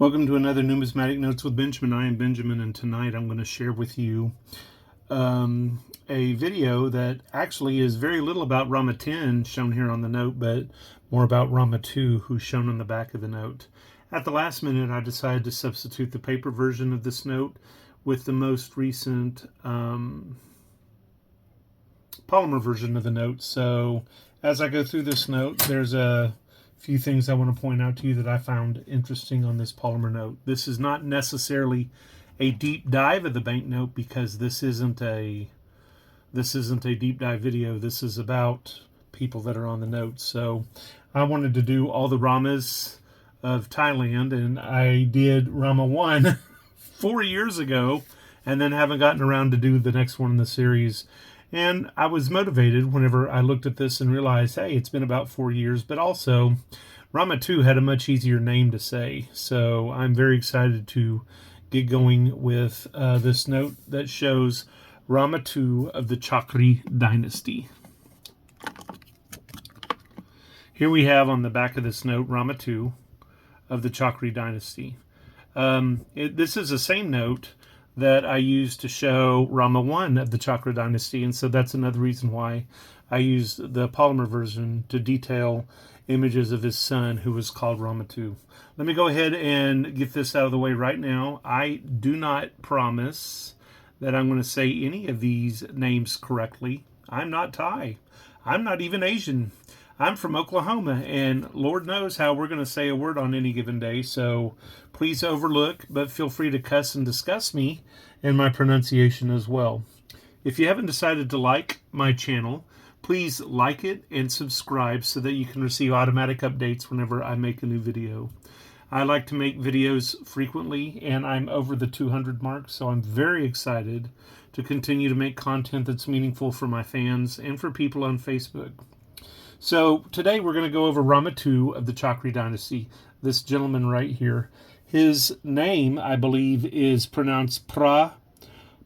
Welcome to another Numismatic Notes with Benjamin. I am Benjamin, and tonight I'm going to share with you a video that actually is very little about Rama 10 shown here on the note, but more about Rama 2, who's shown on the back of the note. At the last minute, I decided to substitute the paper version of this note with the most recent polymer version of the note. So as I go through this note, there's a few things I want to point out to you that I found interesting on this polymer note. This is not necessarily a deep dive of the banknote because this isn't a deep dive video. This is about people that are on the note. So I wanted to do all the Ramas of Thailand, and I did Rama 1 4 years ago, and then haven't gotten around to do the next one in the series. And I was motivated whenever I looked at this and realized, hey, it's been about 4 years, but also Rama 2 had a much easier name to say. So I'm very excited to get going with this note that shows Rama 2 of the Chakri Dynasty. Here we have on the back of this note, Rama 2 of the Chakri Dynasty. This is the same note that I used to show Rama 1 of the Chakra Dynasty, and so that's another reason why I used the polymer version to detail images of his son, who was called Rama 2. Let me go ahead and get this out of the way right now. I do not promise that I'm going to say any of these names correctly. I'm not Thai. I'm not even Asian. I'm from Oklahoma, and Lord knows how we're going to say a word on any given day, so please overlook, but feel free to cuss and discuss me and my pronunciation as well. If you haven't decided to like my channel, please like it and subscribe so that you can receive automatic updates whenever I make a new video. I like to make videos frequently, and I'm over the 200 mark, so I'm very excited to continue to make content that's meaningful for my fans and for people on Facebook. So today we're going to go over Rama 2 of the Chakri Dynasty, this gentleman right here. His name, I believe, is pronounced Pra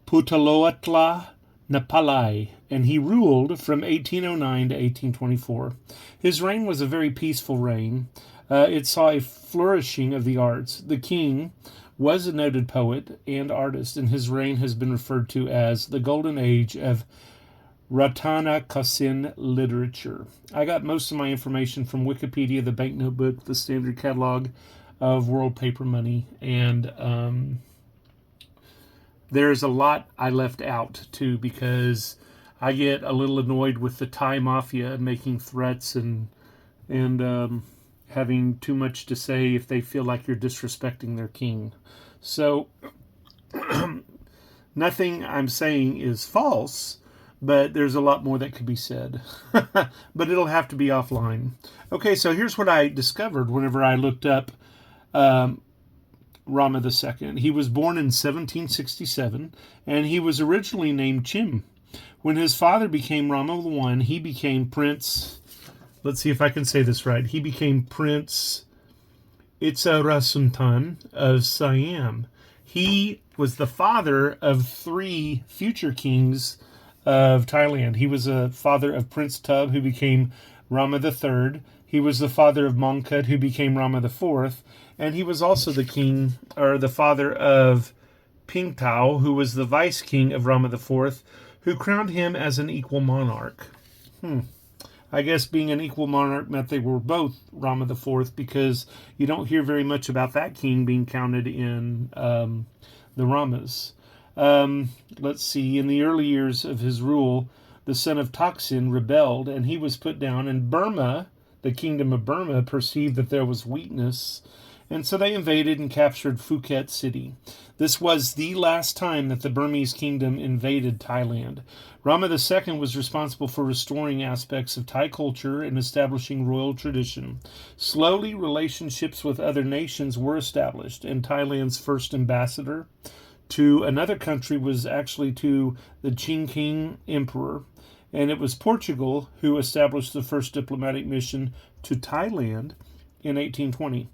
Putaloatla Napalai, and he ruled from 1809 to 1824. His reign was a very peaceful reign. It saw a flourishing of the arts. The king was a noted poet and artist, and his reign has been referred to as the golden age of Ratana Kasin literature. I got most of my information from Wikipedia, the banknote book, the standard catalog of world paper money, and there's a lot I left out too because I get a little annoyed with the Thai mafia making threats and having too much to say if they feel like you're disrespecting their king. So nothing I'm saying is false, but there's a lot more that could be said. But it'll have to be offline. Okay, so here's what I discovered whenever I looked up Rama II. He was born in 1767, and he was originally named Chim. When his father became Rama I, he became Prince... Let's see if I can say this right. He became Prince Itsarasuntan of Siam. He was the father of 3 future kings of Thailand. He was a father of Prince Tub, who became Rama III. He was the father of Mongkut, who became Rama IV. And he was also the king, or the father of Pingtao, who was the vice king of Rama IV, who crowned him as an equal monarch. I guess being an equal monarch meant they were both Rama IV, because you don't hear very much about that king being counted in the Ramas. Let's see, in the early years of his rule, the son of Taksin rebelled, and he was put down, and Burma, the kingdom of Burma, perceived that there was weakness, and so they invaded and captured Phuket City. This was the last time that the Burmese kingdom invaded Thailand. Rama II was responsible for restoring aspects of Thai culture and establishing royal tradition. Slowly, relationships with other nations were established, and Thailand's first ambassador to another country was actually to the Qing King Emperor, and it was Portugal who established the first diplomatic mission to Thailand in 1820.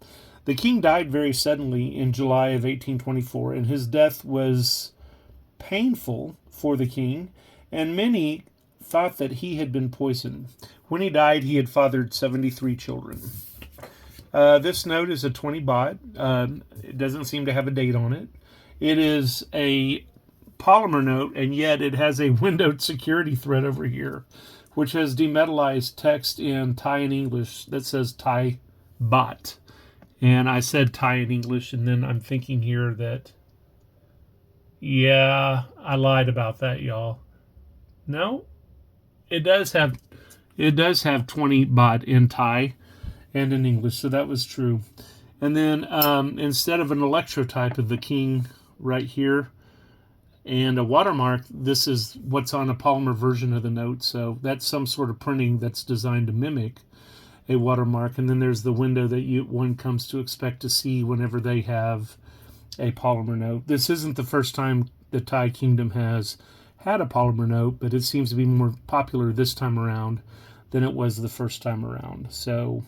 The king died very suddenly in July of 1824, and his death was painful for the king, and many thought that he had been poisoned. When he died, he had fathered 73 children. This note is a 20 baht. It doesn't seem to have a date on it. It is a polymer note, and yet it has a windowed security thread over here, which has demetallized text in Thai and English that says Thai baht. And I said Thai in English, and then I'm thinking here that, yeah, I lied about that, y'all. No, it does have 20 baht in Thai and in English, so that was true. And then instead of an electrotype of the king right here and a watermark, this is what's on a polymer version of the note. So that's some sort of printing that's designed to mimic a watermark. And then there's the window that one comes to expect to see whenever they have a polymer note. This isn't the first time the Thai kingdom has had a polymer note, but it seems to be more popular this time around than it was the first time around. So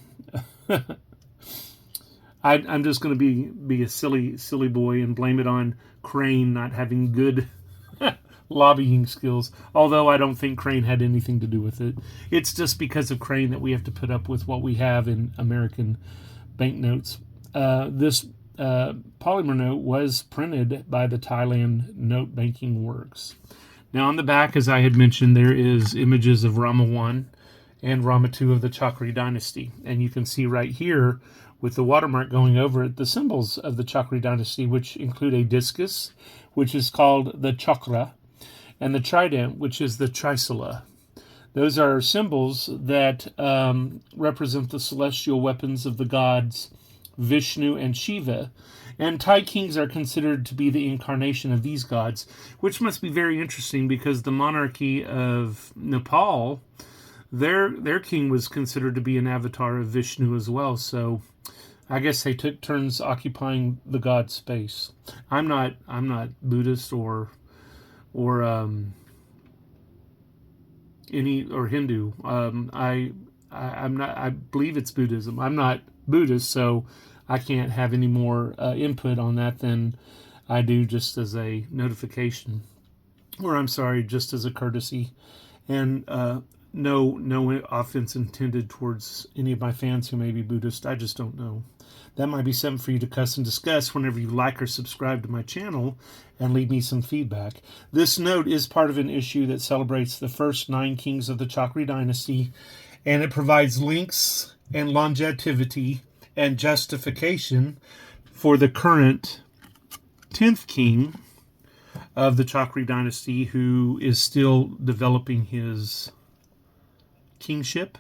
I'm just going to be a silly boy and blame it on Crane not having good lobbying skills, although I don't think Crane had anything to do with it. It's just because of Crane that we have to put up with what we have in American banknotes. This polymer note was printed by the Thailand Note Banking Works. Now on the back, as I had mentioned, there is images of Rama 1 and Rama 2 of the Chakri Dynasty. And you can see right here with the watermark going over it, the symbols of the Chakri Dynasty, which include a discus, which is called the chakra, and the trident, which is the trisula. Those are symbols that represent the celestial weapons of the gods Vishnu and Shiva. And Thai kings are considered to be the incarnation of these gods, which must be very interesting because the monarchy of Nepal, their king was considered to be an avatar of Vishnu as well. So I guess they took turns occupying the god space. I'm not Buddhist or Hindu. I'm not. I believe it's Buddhism. I'm not Buddhist, so I can't have any more input on that than I do just as a notification, or I'm sorry, just as a courtesy, and no offense intended towards any of my fans who may be Buddhist. I just don't know. That might be something for you to cuss and discuss whenever you like or subscribe to my channel and leave me some feedback. This note is part of an issue that celebrates the first 9 kings of the Chakri Dynasty, and it provides links and longevity and justification for the current 10th king of the Chakri Dynasty, who is still developing his kingship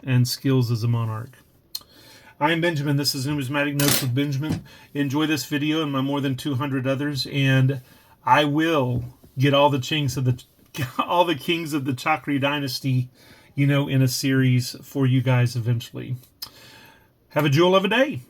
and skills as a monarch. I am Benjamin. This is Numismatic Notes with Benjamin. Enjoy this video and my more than 200 others, and I will get all the kings of the Chakri Dynasty, in a series for you guys eventually. Have a jewel of a day.